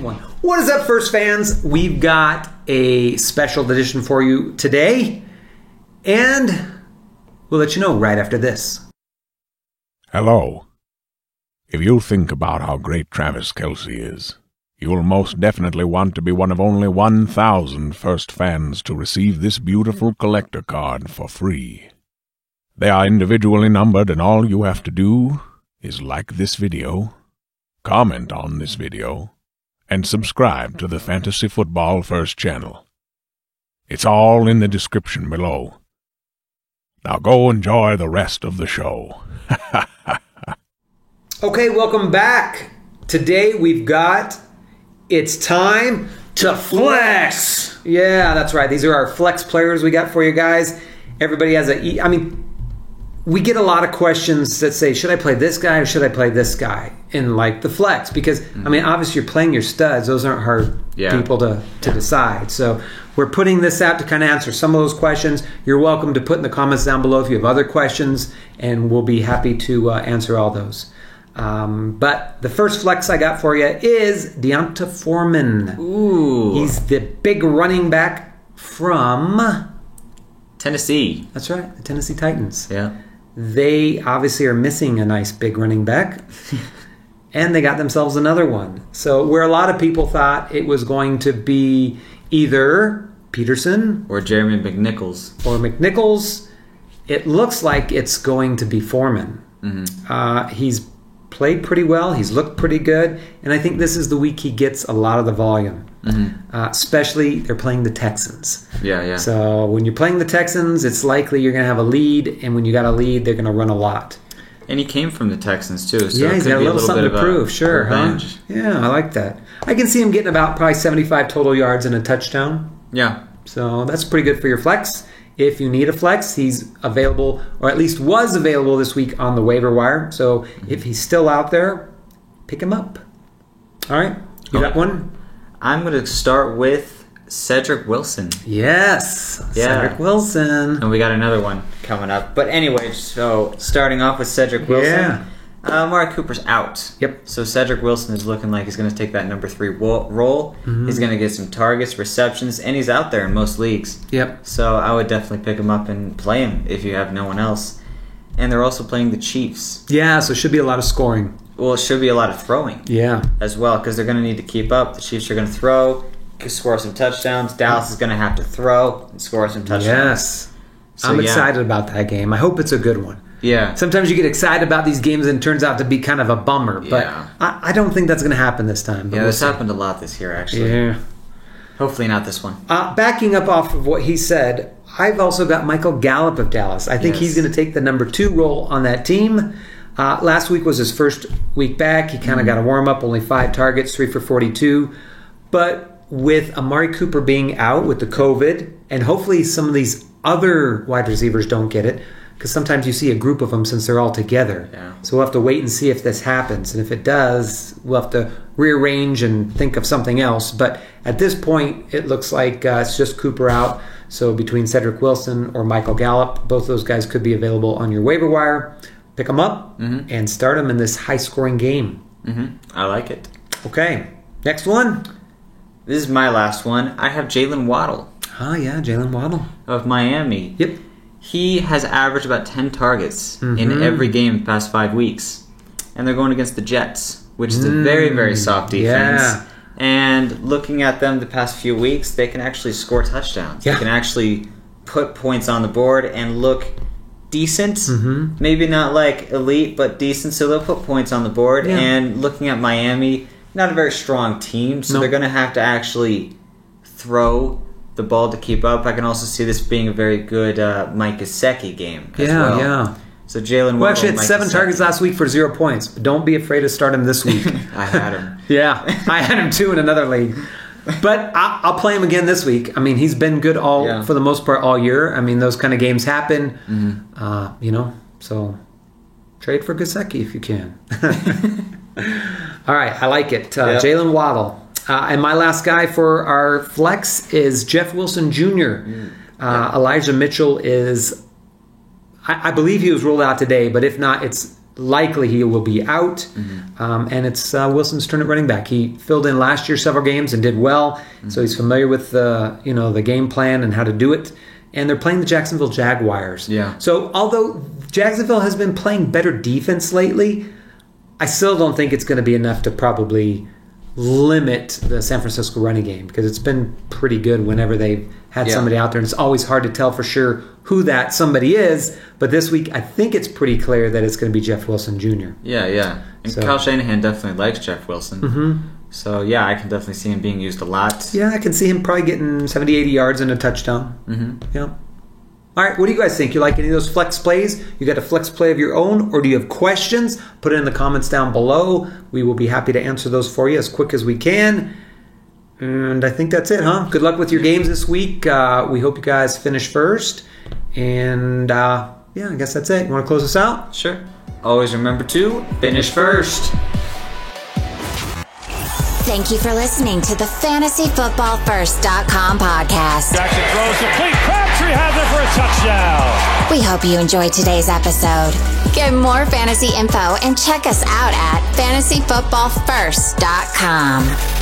Game 1. What is up, First fans? We've got a special edition for you today, and we'll let you know right after this. Hello. If you think about how great Travis Kelce is, you will most definitely want to be one of only 1,000 first fans to receive this beautiful collector card for free. They are individually numbered, and all you have to do is like this video, comment on this video, and subscribe to the Fantasy Football First channel. It's all in the description below. Now go enjoy the rest of the show. Okay, welcome back. Today we've got It's Time to Flex. Yeah, that's right. These are our flex players we got for you guys. Everybody has we get a lot of questions that say, should I play this guy or should I play this guy in like the flex? Because, obviously you're playing your studs. Those aren't hard people to decide. So we're putting this out to kind of answer some of those questions. You're welcome to put in the comments down below if you have other questions, and we'll be happy to answer all those. But the first flex I got for you is D'Onta Foreman. Ooh. He's the big running back from Tennessee. That's right, the Tennessee Titans. Yeah. They obviously are missing a nice big running back, and they got themselves another one. So where a lot of people thought it was going to be either Peterson Or Jeremy McNichols. or McNichols, it looks like it's going to be Foreman. Mm-hmm. He's played pretty well. He's looked pretty good. And I think this is the week he gets a lot of the volume. Mm-hmm. Especially they're playing the Texans. Yeah. So when you're playing the Texans, it's likely you're going to have a lead. And when you got a lead, they're going to run a lot. And he came from the Texans, too. So Yeah, it he's could got a be little something bit to of prove. Sure, revenge. huh? Yeah, I like that. I can see him getting about probably 75 total yards and a touchdown. Yeah. So that's pretty good for your flex. If you need a flex, he's available, or at least was available this week on the waiver wire. So if he's still out there, pick him up. All right, you got one? I'm going to start with Cedric Wilson. Yes, Yeah. Cedric Wilson. And we got another one coming up. But anyway, so starting off with Cedric Wilson. Yeah. Amari Cooper's out. Yep. So Cedric Wilson is looking like he's going to take that number 3 role. Mm-hmm. He's going to get some targets, receptions, and he's out there in most leagues. Yep. So I would definitely pick him up and play him if you have no one else. And they're also playing the Chiefs. Yeah, so it should be a lot of scoring. Well, it should be a lot of throwing Yeah. as well because they're going to need to keep up. The Chiefs are going to throw, score some touchdowns. Dallas is going to have to throw and score some touchdowns. Yes. So, I'm yeah. excited about that game. I hope it's a good one. Yeah. Sometimes you get excited about these games and it turns out to be kind of a bummer. But Yeah. I don't think that's going to happen this time. But Yeah, we'll this see. happened a lot this year, actually. Yeah. Hopefully not this one. Backing up off of what he said, I've also got Michael Gallup of Dallas. I think Yes. he's going to take the number 2 role on that team. Last week was his first week back. He kind of got a warm-up, only 5 targets, 3 for 42. But with Amari Cooper being out with the COVID, and hopefully some of these other wide receivers don't get it, because sometimes you see a group of them since they're all together. Yeah. So we'll have to wait and see if this happens. And if it does, we'll have to rearrange and think of something else. But at this point, it looks like it's just Cooper out. So between Cedric Wilson or Michael Gallup, both those guys could be available on your waiver wire. Pick them up and start them in this high-scoring game. Mm-hmm. I like it. Okay, next one. This is my last one. I have Jalen Waddle Oh, yeah, Jalen Waddle. of Miami. Yep. He has averaged about 10 targets in every game the past 5 weeks. And they're going against the Jets, which is a very, very soft defense. Yeah. And looking at them the past few weeks, they can actually score touchdowns. Yeah. They can actually put points on the board and look decent. Maybe not like elite, but decent. So they'll put points on the board. Yeah. And looking at Miami, not a very strong team. So No. they're going to have to actually throw the ball to keep up. I can also see this being a very good Mike Gesicki game as well. Yeah. So Jalen Waddle. Well, actually, had Mike 7 Gesicki. targets last week for 0 points. But don't be afraid to start him this week. I had him. Yeah, I had him too in another league. But I'll play him again this week. I mean, he's been good for the most part all year. I mean, those kind of games happen, so trade for Gesicki if you can. All right, I like it. Jalen Waddle. And my last guy for our flex is Jeff Wilson Jr. Elijah Mitchell is, I believe he was rolled out today, but if not, it's likely he will be out. And it's Wilson's turn at running back. He filled in last year several games and did well, so he's familiar with the game plan and how to do it. And they're playing the Jacksonville Jaguars. Yeah. So although Jacksonville has been playing better defense lately, I still don't think it's going to be enough to probably limit the San Francisco running game, because it's been pretty good whenever they've had somebody out there. And it's always hard to tell for sure who that somebody is. But this week, I think it's pretty clear that it's going to be Jeff Wilson Jr. Yeah. And Kyle Shanahan definitely likes Jeff Wilson. So, yeah, I can definitely see him being used a lot. Yeah, I can see him probably getting 70, 80 yards and a touchdown. Yeah. All right, what do you guys think? You like any of those flex plays? You got a flex play of your own, or do you have questions? Put it in the comments down below. We will be happy to answer those for you as quick as we can. And I think that's it, huh? Good luck with your games this week. We hope you guys finish first. And, I guess that's it. You want to close us out? Sure. Always remember to finish first. Thank you for listening to the FantasyFootballFirst.com podcast. Jackson throws complete. Crabtree has it for a touchdown. We hope you enjoyed today's episode. Get more fantasy info and check us out at FantasyFootballFirst.com.